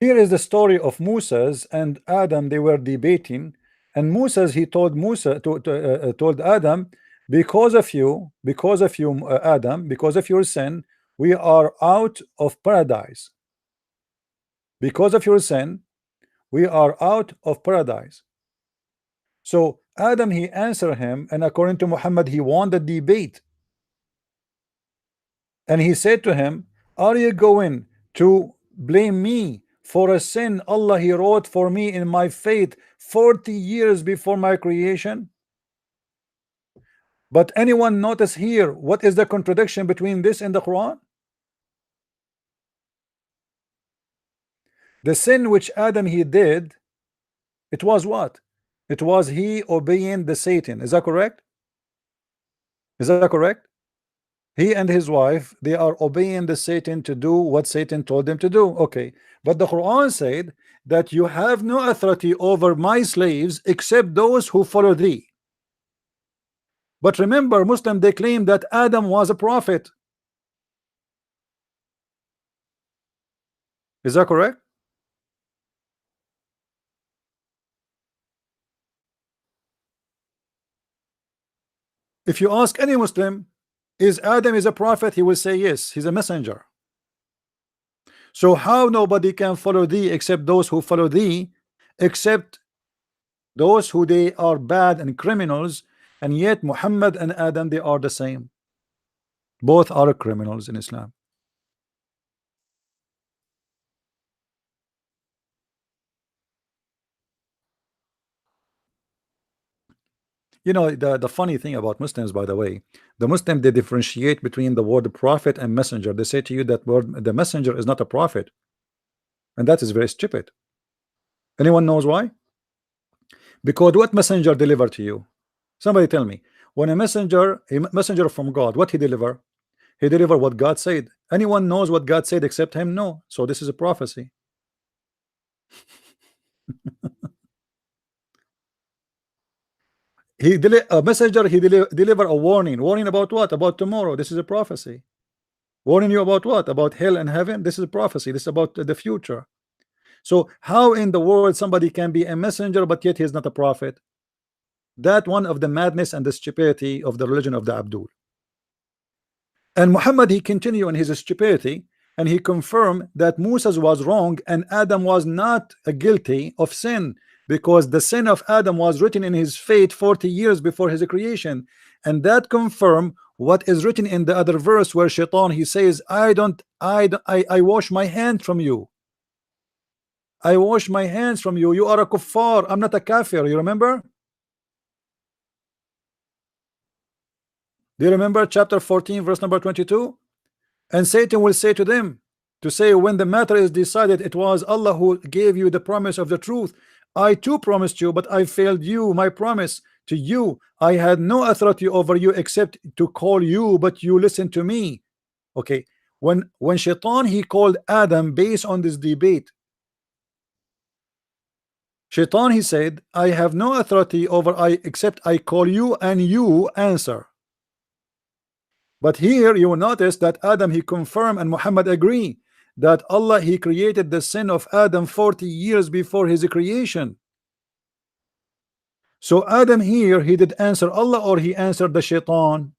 Here is the story of Moses and Adam. They were debating, and Moses, he told told Adam, because of you, Adam, because of your sin, we are out of paradise. Because of your sin, we are out of paradise. So Adam, he answered him, and according to Muhammad, he won the debate. And he said to him, are you going to blame me for a sin Allah he wrote for me in my fate 40 years before my creation? But anyone notice here what is the contradiction between this and the Quran? The sin which Adam he did, it was what? It was he obeying the Satan. Is that correct? Is that correct? He and his wife, they are obeying the Satan to do what Satan told them to do. Okay, but the Quran said that you have no authority over my slaves except those who follow thee. But remember, Muslim, they claim that Adam was a prophet. Is that correct? If you ask any Muslim, is Adam is a prophet, he will say yes, he's a messenger. So how nobody can follow thee except those who follow thee, except those who they are bad and criminals, and yet Muhammad and Adam, they are the same. Both are criminals in Islam. You know, the funny thing about Muslims, by the way, the Muslim, they differentiate between the word prophet and messenger. They say to you that word, the messenger is not a prophet, and that is very stupid. Anyone knows why? Because what messenger deliver to you? Somebody tell me. When a messenger from God, what he deliver? He deliver what God said. Anyone knows what God said except him? No. So this is a prophecy. A messenger, he deliver a warning about what? About tomorrow. This is a prophecy. Warning you about what? About hell and heaven. This is a prophecy. This is about the future. So how in the world somebody can be a messenger but yet he is not a prophet? That one of the madness and the stupidity of the religion of the Abdul. And Muhammad, he continued in his stupidity, and he confirmed that Moses was wrong and Adam was not guilty of sin, because the sin of Adam was written in his fate 40 years before his creation. And that confirmed what is written in the other verse where Shaitan, he says, I wash my hand from you. I wash my hands from you. You are a kuffar. I'm not a kafir. You remember? Do you remember chapter 14 verse number 22? And Satan will say to them, to say, when the matter is decided, it was Allah who gave you the promise of the truth. I too promised you, but I failed you my promise to you. I had no authority over you except to call you, but you listened to me. Okay, when Shaitan, he called Adam based on this debate, Shaitan, he said, I have no authority over except I call you and you answer. But here you will notice that Adam, he confirmed, and Muhammad agree that Allah, he created the sin of Adam 40 years before his creation. So Adam here, he did answer Allah or he answered the Shaitan?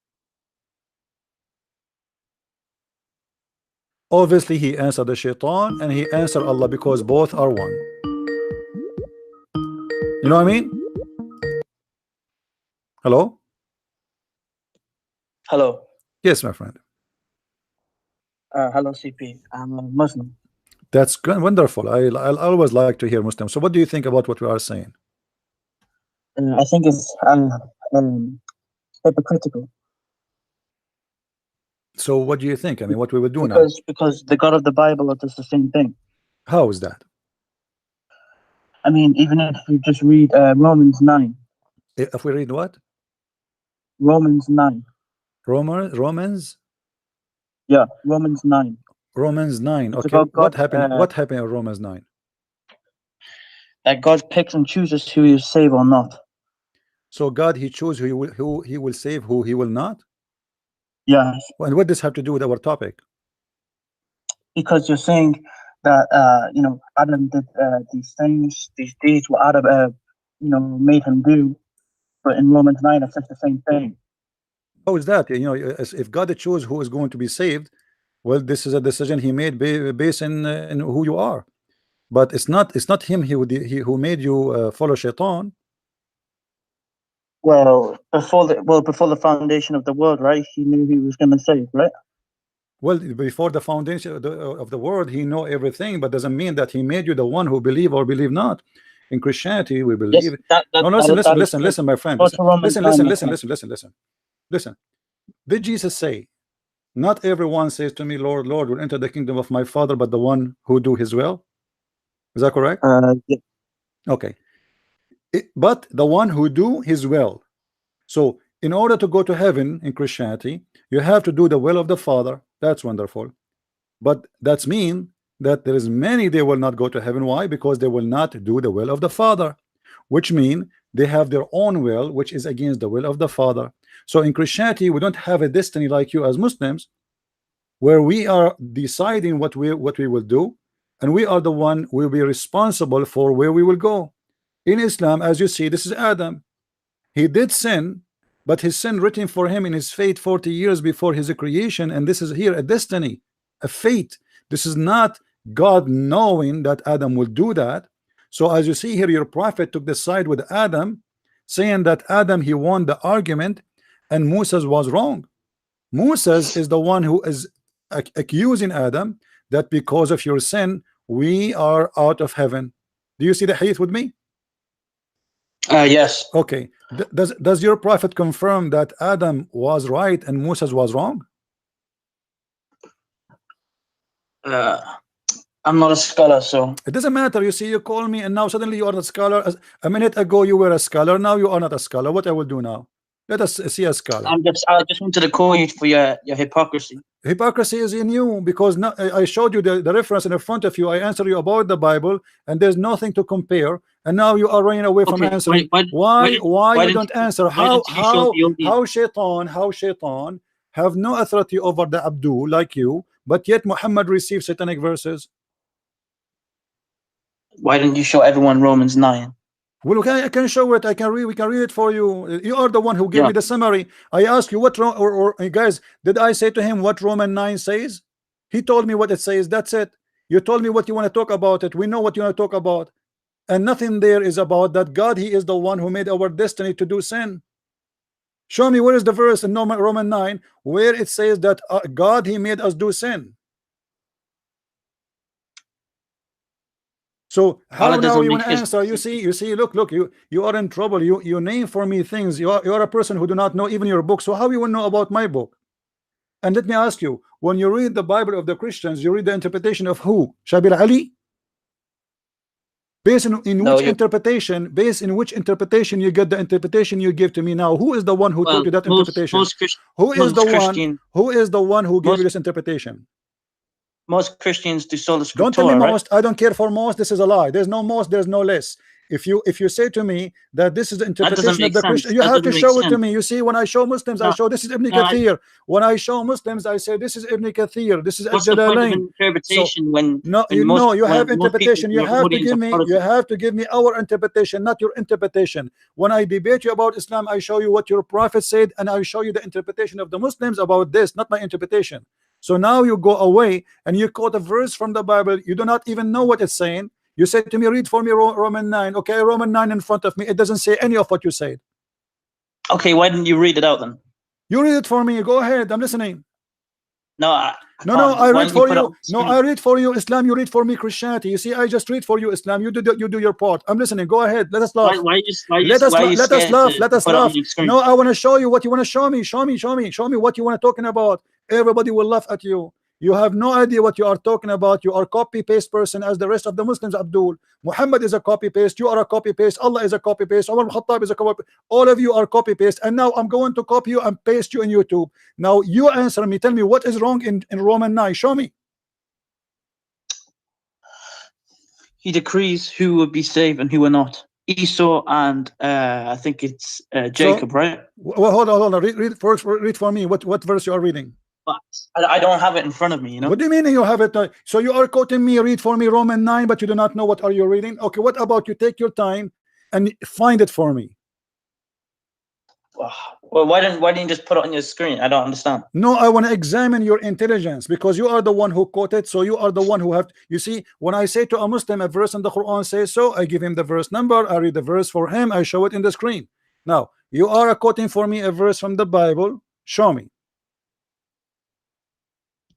Obviously he answered the Shaitan and he answered Allah, because both are one. You know what I mean? Hello? Hello. Yes, my friend. Hello, CP. I'm a Muslim. That's good, wonderful. I always like to hear Muslims. So what do you think about what we are saying? I think it's hypocritical. So what do you think? I mean, what we will do now? Because the God of the Bible does the same thing. How is that? I mean, even if you just read Romans 9. If we read what? Romans 9. Romans? Yeah, Romans 9. Romans 9. It's okay. What happened? What happened in Romans 9? That God picks and chooses who you save or not. So God, he chooses who he will save, who he will not? Yeah. And what does have to do with our topic? Because you're saying that Adam did these things, these deeds, what Adam made him do. But in Romans 9, it says the same thing. How is that? If God chose who is going to be saved, well, this is a decision He made based in who you are. But it's not Him who made you follow Shaitan. Well, before the foundation of the world, right? He knew He was going to save, right? Well, before the foundation of the world, He know everything, but doesn't mean that He made you the one who believe or believe not. In Christianity, we believe. Yes, no, listen, my friend. Listen. Did Jesus say, "Not everyone says to me, Lord, Lord, will enter the kingdom of my Father, but the one who do His will"? Is that correct? Yeah. Okay. But the one who do His will. So in order to go to heaven in Christianity, you have to do the will of the Father. That's wonderful. But that's mean that there is many they will not go to heaven. Why? Because they will not do the will of the Father, which mean they have their own will, which is against the will of the Father. So in Christianity, we don't have a destiny like you as Muslims, where we are deciding what we will do, and we are the one who will be responsible for where we will go. In Islam, as you see, this is Adam. He did sin, but his sin written for him in his fate 40 years before his creation, and this is here a destiny, a fate. This is not God knowing that Adam will do that. So as you see here, your prophet took the side with Adam, saying that Adam, he won the argument and Moses was wrong. Moses is the one who is accusing Adam that because of your sin we are out of heaven. Do you see the hadith with me? Yes. Okay. Does your prophet confirm that Adam was right and Moses was wrong? I'm not a scholar, so it doesn't matter. You see, you call me and now suddenly you are not a scholar. A minute ago you were a scholar, now you are not a scholar. What I will do now? Let us see a scholar. I just wanted to call you for your hypocrisy. Hypocrisy is in you, because I showed you the reference in front of you. I answered you about the Bible and there's nothing to compare, and now you are running away from answering. Why you don't answer? How Shaitan have no authority over the Abdul like you, but yet Muhammad received satanic verses? Why didn't you show everyone Romans 9? Well, okay, I can show it. I can read. We can read it for you. You are the one who gave me the summary. I asked you what or guys, did I say to him what Romans 9 says? He told me what it says. That's it. You told me what you want to talk about it. We know what you want to talk about, and nothing there is about that God. He is the one who made our destiny to do sin. Show me where is the verse in Romans 9 where it says that God, He made us do sin. So how now you want to answer? You see, look, you are in trouble. You name for me things. You are a person who do not know even your book. So how you will know about my book? And let me ask you, when you read the Bible of the Christians, you read the interpretation of who? Shakir Ali? Based in which interpretation? Based in which interpretation you get the interpretation you give to me now? Who is the one who told you that interpretation? Who is the one who gave you this interpretation? Most Christians do sola scriptura. Don't tell me most. I don't care for most. This is a lie. There's no most. There's no less. If you say to me that this is the interpretation of the Christian, you have to show it to me. You see, when I show Muslims, I show this is Ibn Kathir. When I show Muslims, I say this is Ibn Kathir. This is Al-Jalalain. Interpretation when you have interpretation. You have to give me our interpretation, not your interpretation. When I debate you about Islam, I show you what your prophet said, and I show you the interpretation of the Muslims about this, not my interpretation. So now you go away and you quote a verse from the Bible. You do not even know what it's saying. You say to me, read for me Romans 9. Okay, Romans 9 in front of me. It doesn't say any of what you said. Okay, why didn't you read it out then? You read it for me. Go ahead. I'm listening. No, I read for you. No, I read for you Islam. You read for me Christianity. You see, I just read for you Islam. You do your part. I'm listening. Go ahead. Let us laugh. Let us laugh. No, I want to show you what you want to show me. Show me what you want to talking about. Everybody will laugh at you. You have no idea what you are talking about. You are copy-paste person as the rest of the Muslims, Abdul. Muhammad is a copy-paste. You are a copy-paste. Allah is a copy-paste. Umar al-Khattab is a copy-paste. All of you are copy-paste. And now I'm going to copy you and paste you in YouTube. Now you answer me. Tell me what is wrong in Romans 9. Show me. He decrees who will be saved and who will not. Esau and I think it's Jacob, right? Well, hold on. Read for me. What verse you are reading? I don't have it in front of me, you know. What do you mean you have it? So you are quoting me, read for me Romans 9, but you do not know what are you reading? Okay, what about you take your time and find it for me? Well, why didn't you just put it on your screen? I don't understand. No, I want to examine your intelligence, because you are the one who quoted, so you are the one who have. You see, when I say to a Muslim a verse in the Quran says so, I give him the verse number, I read the verse for him, I show it in the screen. Now you are quoting for me a verse from the Bible. Show me.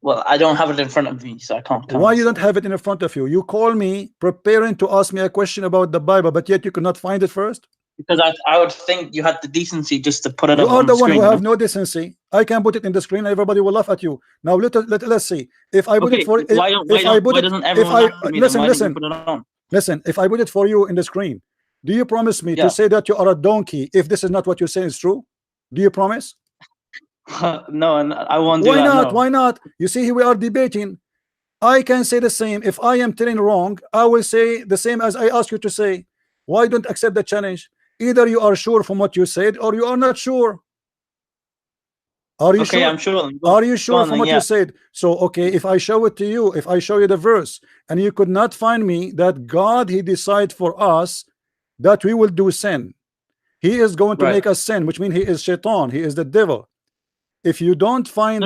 Well, I don't have it in front of me, so I can't. Why you don't have it in front of you? You call me preparing to ask me a question about the Bible, but yet you could not find it first? Because I would think you had the decency just to put it You up are on the the one screen. who have no decency. I can put it in the screen, everybody will laugh at you. Now let's see. If I put it for listen, if I put it for you in the screen, do you promise me to say that you are a donkey if this is not what you say is true? Do you promise? No, I won't do that. Why not? No. Why not? You see, here we are debating. I can say the same. If I am telling wrong, I will say the same as I ask you to say. Why don't accept the challenge? Either you are sure from what you said, or you are not sure. Are you sure? I'm sure. Are you sure from what you said? So okay, if I show it to you, if I show you the verse, and you could not find me that God, he decide for us that we will do sin. He is going to make us sin, which means he is shaitan, he is the devil. If you don't find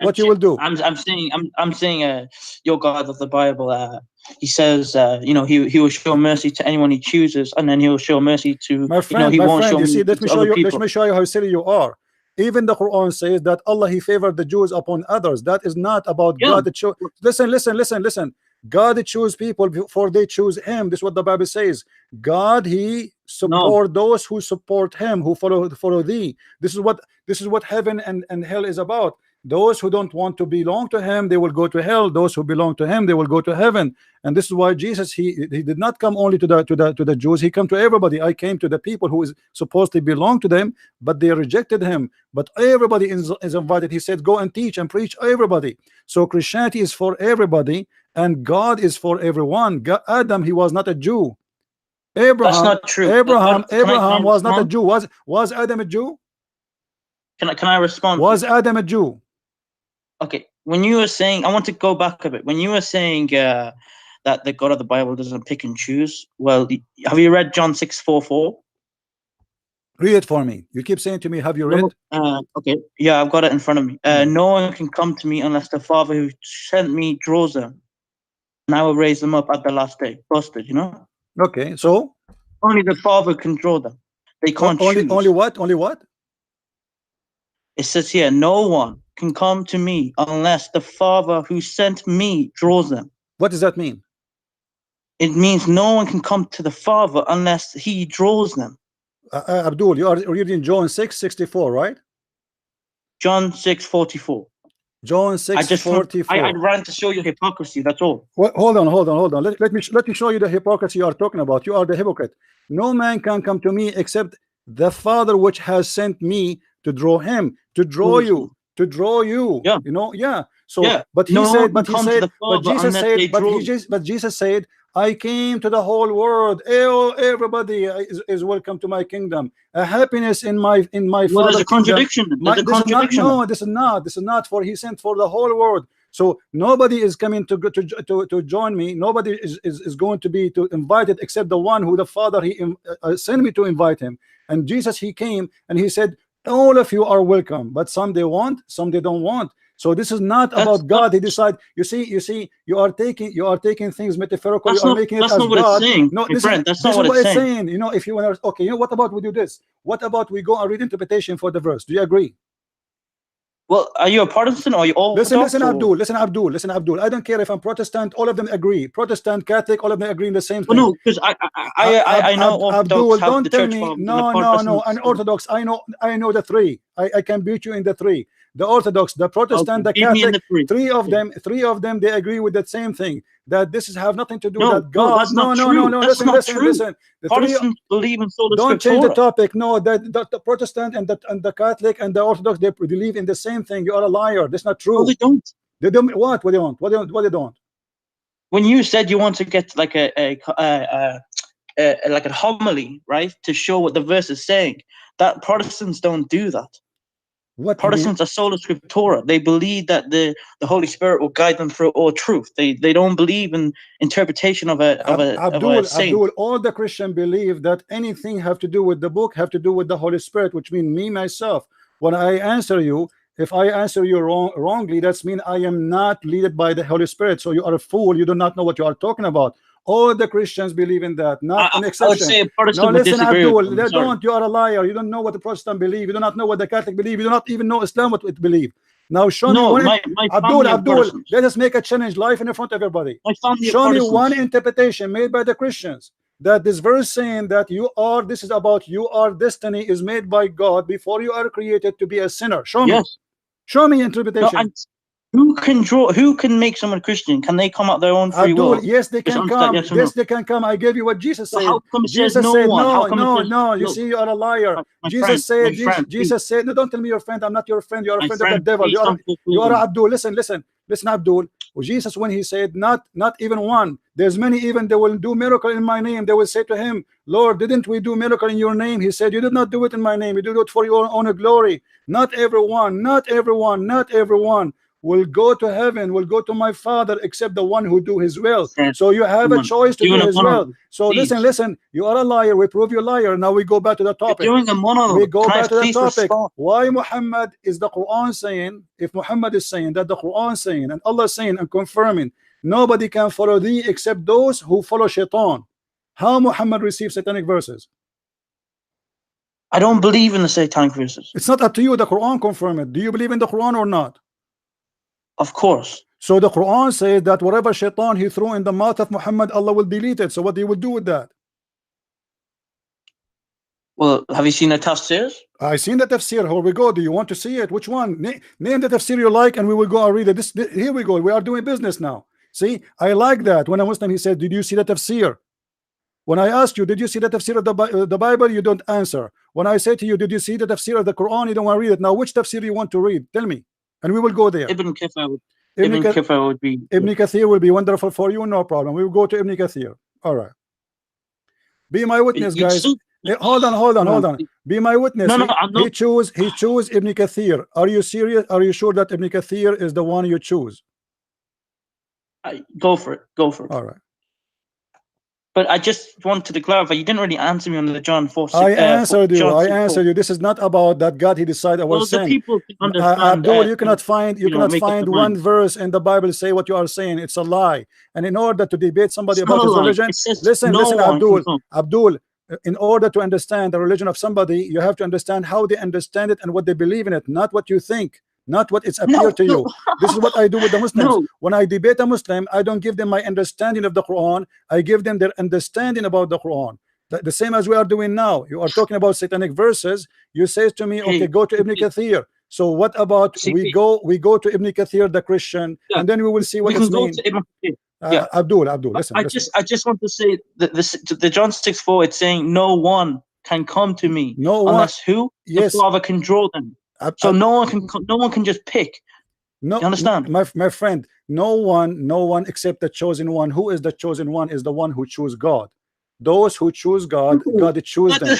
what you will do? I'm saying your God of the Bible, he says, you know, he will show mercy to anyone he chooses, and then he will show mercy to, my friend, you see, let me show you how silly you are. Even the Quran says that Allah, he favored the Jews upon others. That is not about God. Listen. God chose people before they choose him. This is what the Bible says. God, he support those who support him, who follow thee. This is what heaven and hell is about. Those who don't want to belong to him, they will go to hell. Those who belong to him, they will go to heaven. And this is why Jesus, he did not come only to the Jews. He came to everybody. I came to the people who is supposed to belong to them, but they rejected him. But everybody is invited. He said, go and teach and preach everybody. So Christianity is for everybody, and God is for everyone. Adam, he was not a Jew. Abraham, that's not true. Abraham was not a Jew. Was Adam a Jew? Can I respond? Was Adam a Jew? Okay, when you were saying, I want to go back a bit. When you were saying that the God of the Bible doesn't pick and choose, well, have you read John 6:44? Read it for me. You keep saying to me, have you read? Okay, yeah, I've got it in front of me. No one can come to me unless the Father who sent me draws them, and I will raise them up at the last day. Busted, you know? Okay, so? Only the Father can draw them. They can't choose. Only what? Only what? It says here, no one can come to me unless the Father who sent me draws them. What does that mean? It means no one can come to the Father unless he draws them. Abdul, you are reading John 6:64, right? John 6:44. John 6:44. I ran to show you hypocrisy. That's all. Well, hold on. Let me show you the hypocrisy you are talking about. You are the hypocrite. No man can come to me except the Father which has sent me to draw him, to draw you. Yeah. You know, yeah. So, yeah. but Jesus said, I came to the whole world. Everybody is welcome to my kingdom. Happiness in my Father's a contradiction. This is not for he sent for the whole world. So nobody is coming to join me. Nobody is going to be invited except the one who the Father he sent me to invite him. And Jesus, he came and he said, all of you are welcome, but some they want, some they don't want. So this is not about God. He decide. You see, you are taking things metaphorically. You are making it as God. No, this is not what it's saying. You know, if you want to, okay, you know, what about we do this? What about we go and read interpretation for the verse? Do you agree? Well, are you a Protestant or are you all? Listen, Abdul. I don't care if I'm Protestant. All of them agree. Protestant, Catholic, all of them agree in the same thing. No, because I know Abdul, don't tell me. No. An Orthodox. I know the three. I can beat you in the three. The Orthodox, the Protestant, the Catholic. Three of them. They agree with that same thing. That this have nothing to do with God. No. Listen. The Protestants believe in sola scriptura. Don't change the topic. No, the Protestant and the Catholic and the Orthodox, they believe in the same thing. You are a liar. That's not true. No, they don't. They don't. What they want? What they don't? When you said you want to get like a homily, right, to show what the verse is saying, that Protestants don't do that. What Protestants are sola scriptura. They believe that the Holy Spirit will guide them through all truth. They don't believe in interpretation of a saint. Abdul, all the Christian believe that anything have to do with the book have to do with the Holy Spirit, which means me myself. When I answer you, if I answer you wrongly, that's mean I am not led by the Holy Spirit. So you are a fool. You do not know what you are talking about. All the Christians believe in that, not an exception. I would say a Protestant No, would listen, disagree Abdul, with them. don't. You are a liar. You don't know what the Protestant believe. You do not know what the Catholic believe. You do not even know Islam what it believe. Now show me one. My Abdul, let us make a challenge live in front of everybody. Show me one interpretation made by the Christians that this verse saying that this is about your destiny is made by God before you are created to be a sinner. Show me. Yes. Show me interpretation. Who can make someone Christian? Can they come out their own free will? Yes, they can come. Yes, they can come. I gave you what Jesus said. How come Jesus said no. You see, you are a liar. Jesus said, no, don't tell me your friend. I'm not your friend. You are a friend of the devil. You are Abdul. Listen, Abdul. Jesus, when he said not even one, there's many, even they will do miracle in my name. They will say to him, Lord, didn't we do miracle in your name? He said, you did not do it in my name. You did it for your own glory. Not everyone will go to heaven, will go to my Father, except the one who do his will. So you have a choice to do his will. So listen, you are a liar. We prove you a liar. Now we go back to the topic. We go back to the topic. Why Muhammad is the Quran saying, if Muhammad is saying that the Quran saying and Allah saying and confirming, nobody can follow thee except those who follow shaitan. How Muhammad receives satanic verses? I don't believe in the satanic verses. It's not up to you. The Quran confirm it. Do you believe in the Quran or not? Of course. So the Quran says that whatever shaitan he threw in the mouth of Muhammad, Allah will delete it. So what do you do with that? Well, have you seen the tafsirs? I seen the tafsir. Here we go. Do you want to see it? Which one? Name the tafsir you like, and we will go and read it. Here we go. We are doing business now. See, I like that. When a Muslim he said, "Did you see the tafsir?" When I ask you, "Did you see the tafsir of the Bible?" You don't answer. When I say to you, "Did you see the tafsir of the Quran?" You don't want to read it. Now, which tafsir you want to read? Tell me, and we will go there. Ibn Kathir would be. Ibn Kathir will be wonderful for you. No problem. We will go to Ibn Kathir. All right. Be my witness, guys. Hold on. Be my witness. He choose Ibn Kathir. Are you serious? Are you sure that Ibn Kathir is the one you choose? Go for it. All right. But I just wanted to clarify. You didn't really answer me on the John 4. I answered you. This is not about that God he decided our sin. Abdul, you cannot find one verse in the Bible say what you are saying. It's a lie. And in order to debate somebody about his religion, listen, Abdul. In order to understand the religion of somebody, you have to understand how they understand it and what they believe in it, not what you think, not what it's appear to you. This is what I do with the Muslims. When I debate a Muslim, I don't give them my understanding of the Quran. I give them their understanding about the Quran. The same as we are doing now. You are talking about satanic verses. You say to me, okay, go to Ibn Kathir. So what about we go to Ibn Kathir, the Christian, and then we will see what it means. Abdul, listen. I just want to say that the John 6:4, it's saying no one can come to me unless who? Yes. The Father can draw them. So no one can just pick. No, you understand? My friend, no one except the chosen one. Who is the chosen one? Is the one who choose God. Those who choose God, God choose them.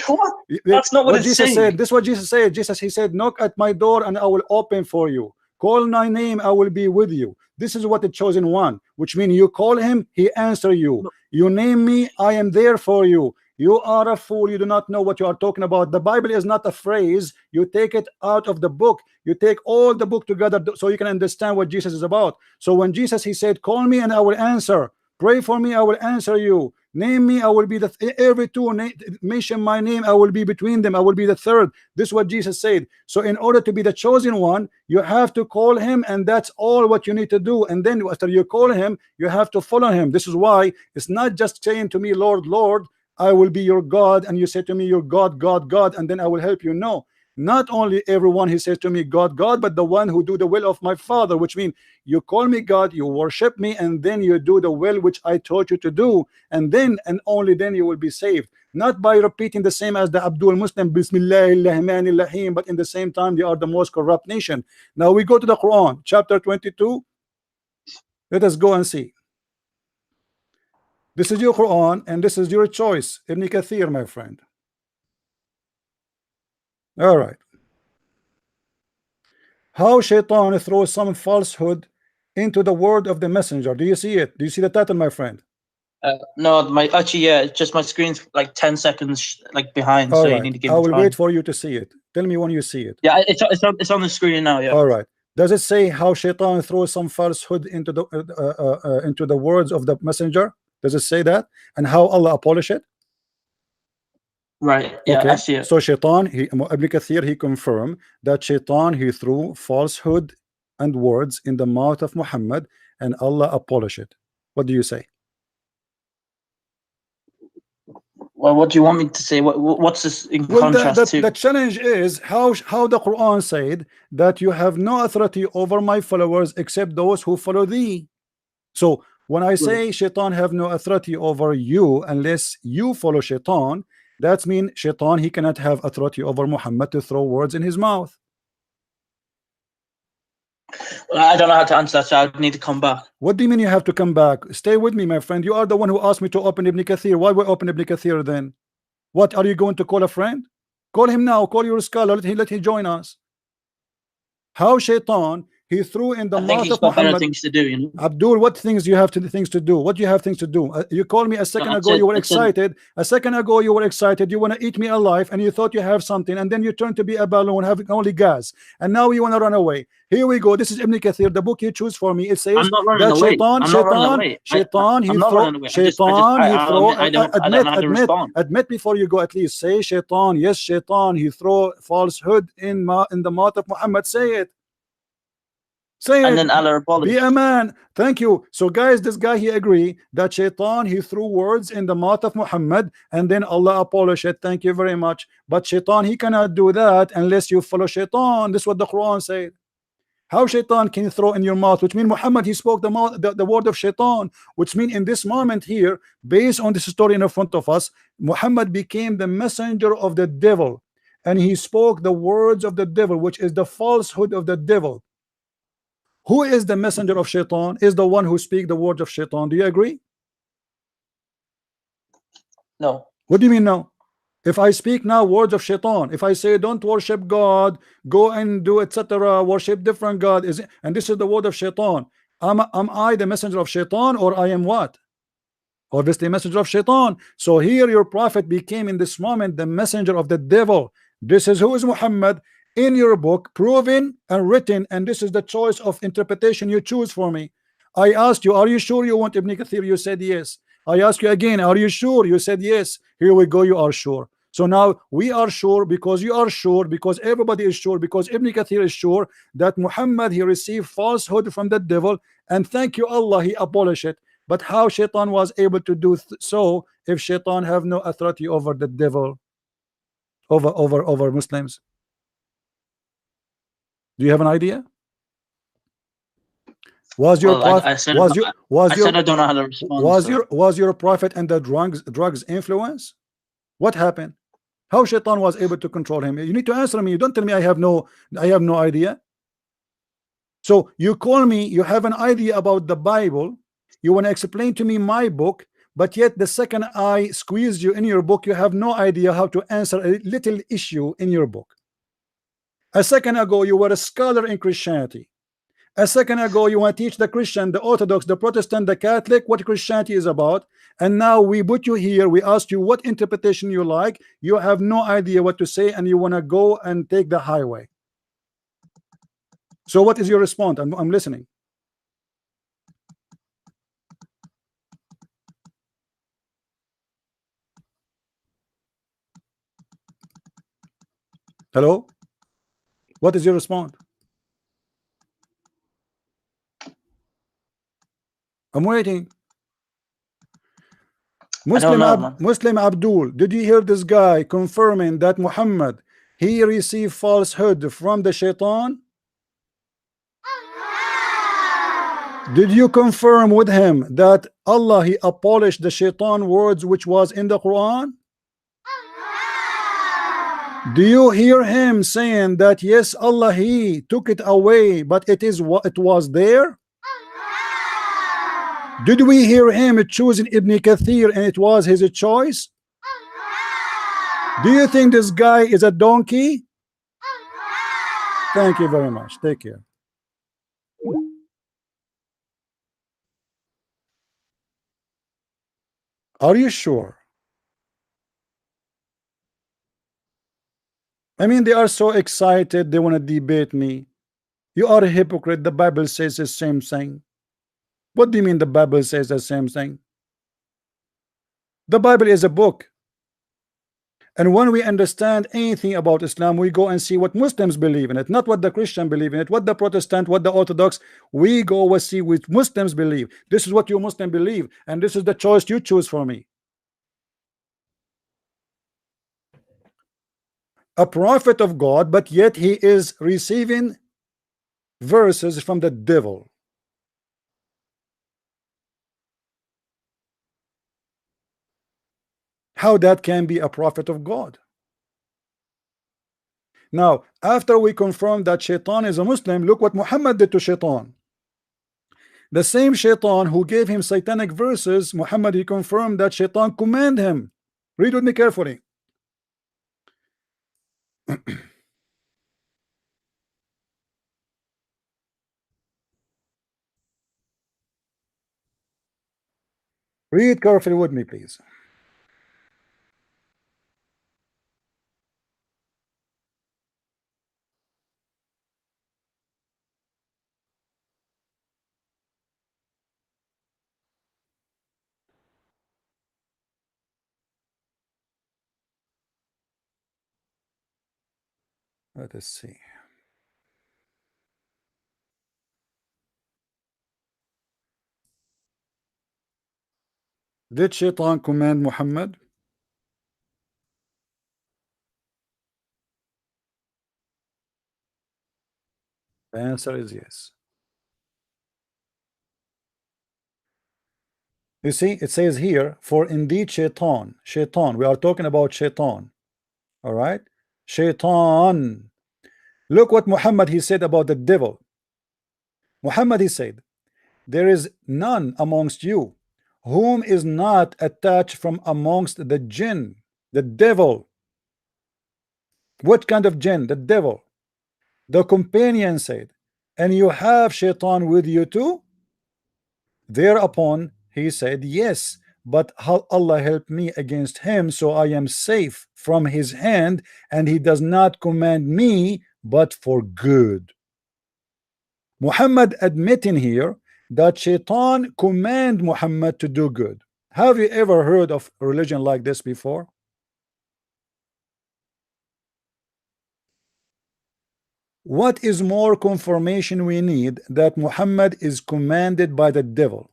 That's not what Jesus said. This is what Jesus said. He said, knock at my door and I will open for you. Call my name, I will be with you. This is what the chosen one, which means you call him, he answer you. You name me, I am there for you. You are a fool. You do not know what you are talking about. The Bible is not a phrase. You take it out of the book. You take all the book together so you can understand what Jesus is about. So when Jesus, he said, call me and I will answer. Pray for me, I will answer you. Name me, I will be every two mention my name, I will be between them. I will be the third. This is what Jesus said. So in order to be the chosen one, you have to call him, and that's all what you need to do. And then after you call him, you have to follow him. This is why it's not just saying to me, Lord, Lord, I will be your God, and you say to me, your God, God, God, and then I will help you. No, not only everyone he says to me, God, God, but the one who do the will of my Father, which means you call me God, you worship me, and then you do the will which I taught you to do, and then and only then you will be saved. Not by repeating the same as the Abdul Muslim, Bismillahirrahmanirrahim, but in the same time they are the most corrupt nation. Now we go to the Quran, chapter 22. Let us go and see. This is your Quran, and this is your choice, Ibn Kathir, my friend. All right. how shaitan throws some falsehood into the word of the messenger. Do you see it? Do you see the title, my friend? No, it's just my screen's like 10 seconds like behind. All so right. You need to give I me will time. wait for you to see it. Tell me when you see it. Yeah, it's on the screen now. Yeah. All right. Does it say how shaitan throws some falsehood into the words of the messenger? Does it say that? And how Allah abolish it? Right. Yeah, okay. I see it. So shaitan, Ibn Kathir, he confirmed that shaitan, he threw falsehood and words in the mouth of Muhammad, and Allah abolished it. What do you say? Well, what do you want me to say? What's this in contrast to? The challenge is how the Quran said that you have no authority over my followers except those who follow thee. So when I say shaitan have no authority over you unless you follow shaitan, that means shaitan, he cannot have authority over Muhammad to throw words in his mouth. I don't know how to answer that, so I need to come back. What do you mean you have to come back? Stay with me, my friend. You are the one who asked me to open Ibn Kathir. Why we open Ibn Kathir then? What, are you going to call a friend? Call him now. Call your scholar. Let him join us. How shaitan, he threw in the mouth of Muhammad. Better things to do, you know? Abdul, what things do you have things to do? What do you have things to do? You called me a second ago, you were excited. A second ago you were excited, you want to eat me alive, and you thought you have something, and then you turn to be a balloon having only gas, and now you want to run away. Here we go. This is Ibn Kathir, the book you choose for me. It says that admit before you go, at least say shaitan. Yes, shaitan, he throw falsehood in the mouth of Muhammad. Say it. Say and it. Then Allah abolished. Be a man. Thank you. So guys, this guy, he agree that shaitan, he threw words in the mouth of Muhammad, and then Allah abolished it. Thank you very much. But shaitan, he cannot do that unless you follow shaitan. This is what the Quran said. How shaitan can throw in your mouth, which means Muhammad, he spoke the word of shaitan, which means in this moment here, based on this story in front of us, Muhammad became the messenger of the devil, and he spoke the words of the devil, which is the falsehood of the devil. Who is the messenger of shaitan? Is the one who speaks the words of shaitan. Do you agree? No. What do you mean no? If I speak now words of shaitan, if I say don't worship God, go and do etc., worship different God, and this is the word of shaitan, am I the messenger of shaitan, or I am what? Obviously messenger of shaitan. So here your prophet became in this moment the messenger of the devil. This is who is Muhammad in your book, proven and written, and this is the choice of interpretation you choose for me. I asked you, are you sure you want Ibn Kathir? You said yes. I ask you again, are you sure? You said yes. Here we go, you are sure. So now we are sure because you are sure, because everybody is sure, because Ibn Kathir is sure that Muhammad, he received falsehood from the devil, and thank you Allah, he abolished it. But how shaitan was able to do so if shaitan have no authority over the devil, over Muslims? Do you have an idea? Was your prophet? I said I don't know how to respond. Was your prophet and the drugs influence? What happened? How shaitan was able to control him? You need to answer me. You don't tell me I have no idea. So you call me, you have an idea about the Bible, you want to explain to me my book, but yet the second I squeeze you in your book, you have no idea how to answer a little issue in your book. A second ago, you were a scholar in Christianity. A second ago, you want to teach the Christian, the Orthodox, the Protestant, the Catholic, what Christianity is about. And now we put you here. We asked you what interpretation you like. You have no idea what to say, and you want to go and take the highway. So what is your response? I'm listening. Hello? What is your response? I'm waiting. Muslim Abdul, did you hear this guy confirming that Muhammad, he received falsehood from the shaitan? Did you confirm with him that Allah, he abolished the shaitan words which was in the Quran? Do you hear him saying that yes, Allah, he took it away, but it was there? Did we hear him choosing Ibn Kathir and it was his choice? Do you think this guy is a donkey? Thank you very much. Take care. Are you sure? I mean, they are so excited. They want to debate me. You are a hypocrite. The Bible says the same thing. What do you mean the Bible says the same thing? The Bible is a book. And when we understand anything about Islam, we go and see what Muslims believe in it, not what the Christian believe in it, what the Protestant, what the Orthodox. We go and see what Muslims believe. This is what you Muslim believe, and this is the choice you choose for me. A prophet of God, but yet he is receiving verses from the devil. How that can be a prophet of God? Now, after we confirm that Shaitan is a Muslim, look what Muhammad did to Shaitan. The same Shaitan who gave him satanic verses, Muhammad, he confirmed that Shaitan command him. Read with me carefully. Read carefully with me, please. Let us see. Did Shaitan command Muhammad? The answer is yes. You see, it says here, for indeed Shaitan, we are talking about Shaitan. All right, Shaitan. Look what Muhammad he said about the devil. Muhammad he said, there is none amongst you whom is not attached from amongst the jinn, the devil. What kind of jinn? The devil. The companion said, and you have Shaitan with you too? Thereupon he said, yes, but Allah help me against him, so I am safe from his hand, and he does not command me but for good. Muhammad admitting here that Shaitan command Muhammad to do good. Have you ever heard of a religion like this before? What is more confirmation we need that Muhammad is commanded by the devil?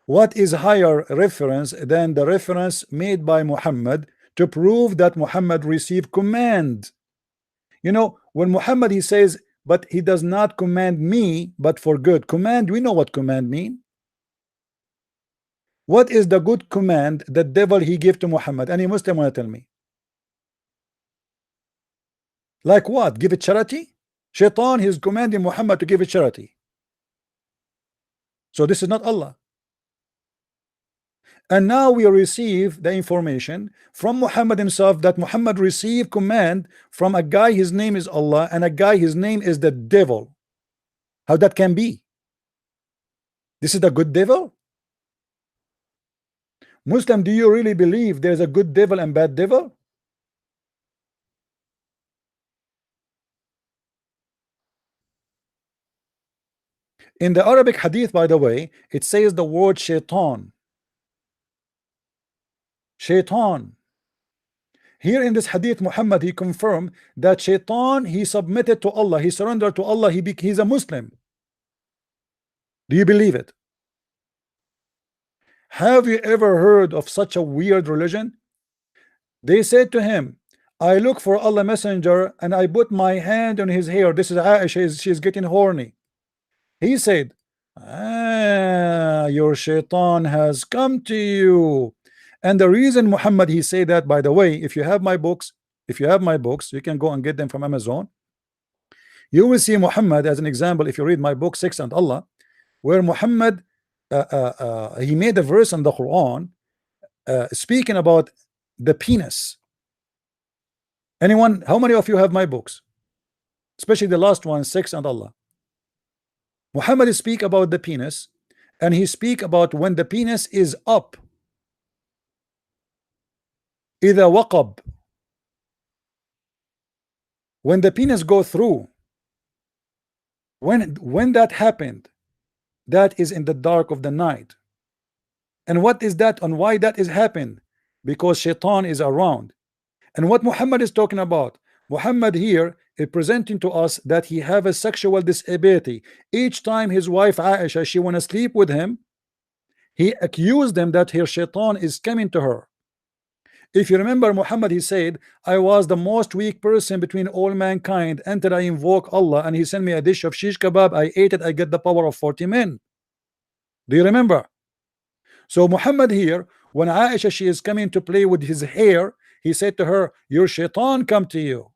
What is higher reference than the reference made by Muhammad to prove that Muhammad received command? You know, when Muhammad he says, but he does not command me but for good. Command, we know what command mean. What is the good command the devil he gave to Muhammad? Any Muslim want to tell me? Like what? Give it charity? Shaitan is commanding Muhammad to give it charity. So this is not Allah. And now we receive the information from Muhammad himself that Muhammad received command from a guy his name is Allah and a guy his name is the devil. How that can be? This is the good devil? Muslim, do you really believe there's a good devil and bad devil? In the Arabic hadith, by the way, it says the word shaitan. Shaitan. Here in this hadith, Muhammad he confirmed that Shaitan he submitted to Allah, he surrendered to Allah, he's a Muslim. Do you believe it? Have you ever heard of such a weird religion? They said to him, I look for Allah messenger and I put my hand on his hair. This is Aisha, she's getting horny. He said, your Shaitan has come to you. And the reason Muhammad he say that, by the way, if you have my books, you can go and get them from Amazon. You will see Muhammad as an example. If you read my book 6 and Allah, where Muhammad he made a verse in the Quran speaking about the penis, Anyone? How many of you have my books? Especially the last one, Sex and Allah. Muhammad speak about the penis, and he speak about when the penis is up. إذا وقب, when the penis go through, when that happened, that is in the dark of the night. And what is that, and why that is happened? Because shaitan is around. And what Muhammad is talking about, Muhammad here is presenting to us that he have a sexual disability. Each time his wife Aisha, she want to sleep with him, he accused them that her shaitan is coming to her. If you remember, Muhammad, he said, I was the most weak person between all mankind until I invoke Allah, and he sent me a dish of shish kebab. I ate it, I get the power of 40 men. Do you remember? So Muhammad here, when Aisha, she is coming to play with his hair, he said to her, your shaitan come to you.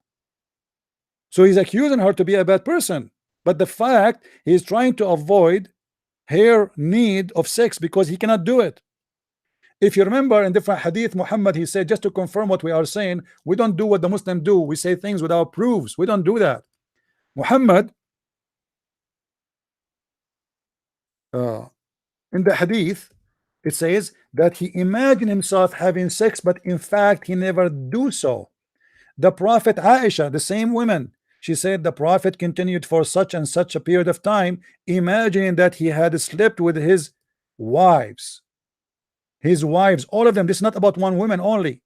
So he's accusing her to be a bad person, but the fact he is trying to avoid her need of sex because he cannot do it. If you remember in different hadith, Muhammad, he said, just to confirm what we are saying, we don't do what the Muslims do. We say things without proofs. We don't do that. Muhammad, in the hadith, it says that he imagined himself having sex, but in fact he never do so. The Prophet Aisha, the same woman, she said the Prophet continued for such and such a period of time, imagining that he had slept with his wives. His wives, all of them. This is not about one woman only.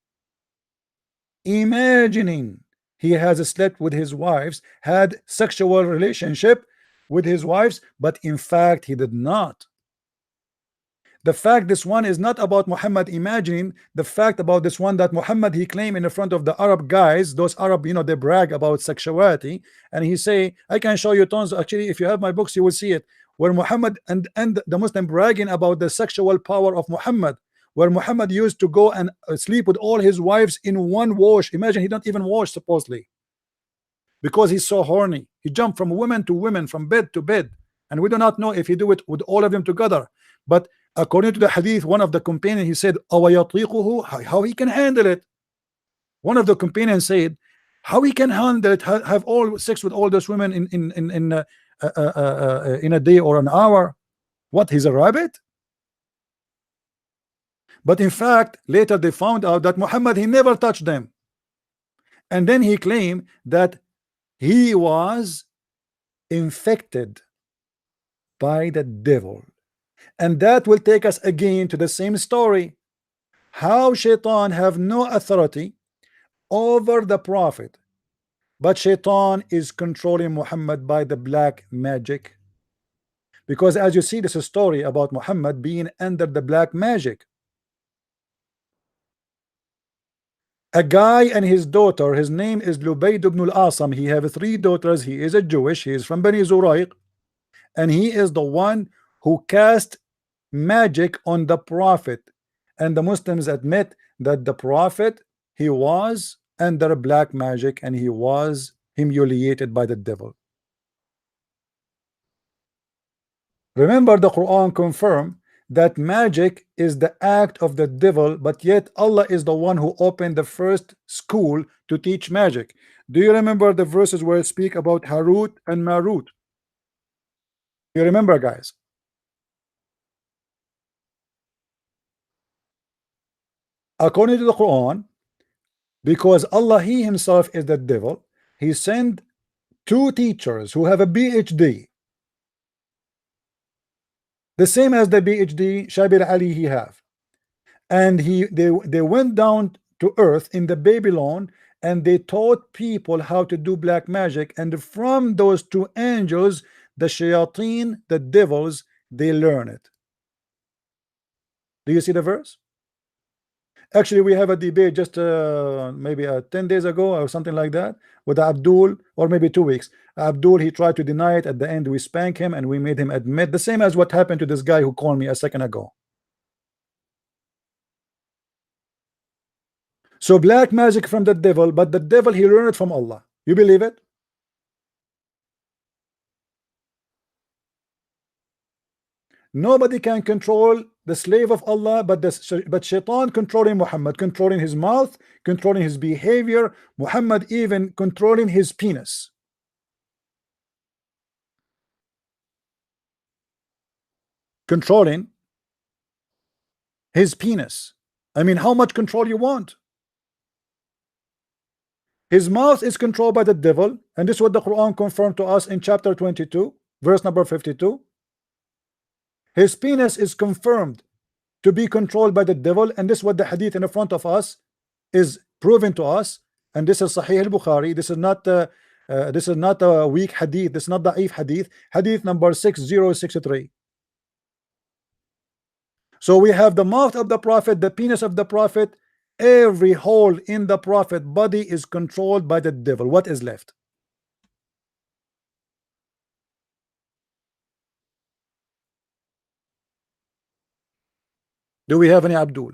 Imagining he has slept with his wives, had sexual relationship with his wives, but in fact he did not. The fact this one is not about Muhammad imagining. The fact about this one that Muhammad, he claimed in the front of the Arab guys, those Arab, you know, they brag about sexuality, and he say, I can show you tons. Actually, if you have my books, you will see it, where Muhammad and the Muslim bragging about the sexual power of Muhammad, where Muhammad used to go and sleep with all his wives in one wash. Imagine, he don't even wash supposedly, because he's so horny. He jumped from women to women, from bed to bed, and we do not know if he do it with all of them together. But according to the hadith, one of the companions, he said, how he can handle it. One of the companions said, how he can handle it, have all sex with all those women in a day or an hour. What, he's a rabbit? But in fact, later they found out that Muhammad, he never touched them. And then he claimed that he was infected by the devil. And that will take us again to the same story. How shaitan have no authority over the prophet, but shaitan is controlling Muhammad by the black magic. Because as you see, this is a story about Muhammad being under the black magic. A guy and his daughter, his name is Lubayd ibn al-Asam. He have 3 daughters. He is a Jewish. He is from Bani Zurayq, and he is the one who cast magic on the prophet. And the Muslims admit that the prophet, he was under black magic and he was humiliated by the devil. Remember, the Quran confirmed that magic is the act of the devil, but yet Allah is the one who opened the first school to teach magic. Do you remember the verses where it speak about Harut and Marut? You remember, guys? According to the Quran, because Allah, he himself is the devil, he sent 2 teachers who have a PhD, the same as the PhD Shakir Ali he have, and they went down to earth in the Babylon, and they taught people how to do black magic. And from those 2 angels, the shayateen, the devils, they learn it. Do you see the verse? Actually, we have a debate just maybe 10 days ago or something like that with Abdul, or maybe 2 weeks. Abdul, he tried to deny it. At the end, we spanked him and we made him admit, the same as what happened to this guy who called me a second ago. So black magic from the devil, but the devil, he learned it from Allah. You believe it? Nobody can control the slave of Allah but Shaitan controlling Muhammad, controlling his mouth, controlling his behavior, Muhammad even controlling his penis. Controlling his penis. I mean, how much control you want? His mouth is controlled by the devil, and this is what the Quran confirmed to us in chapter 22, verse number 52. His penis is confirmed to be controlled by the devil, and this is what the hadith in front of us is proven to us, and this is Sahih al-Bukhari. This is not a weak hadith. This is not da'if hadith. Hadith number 6063. So we have the mouth of the prophet, the penis of the prophet. Every hole in the prophet body is controlled by the devil. What is left? Do we have any Abdul?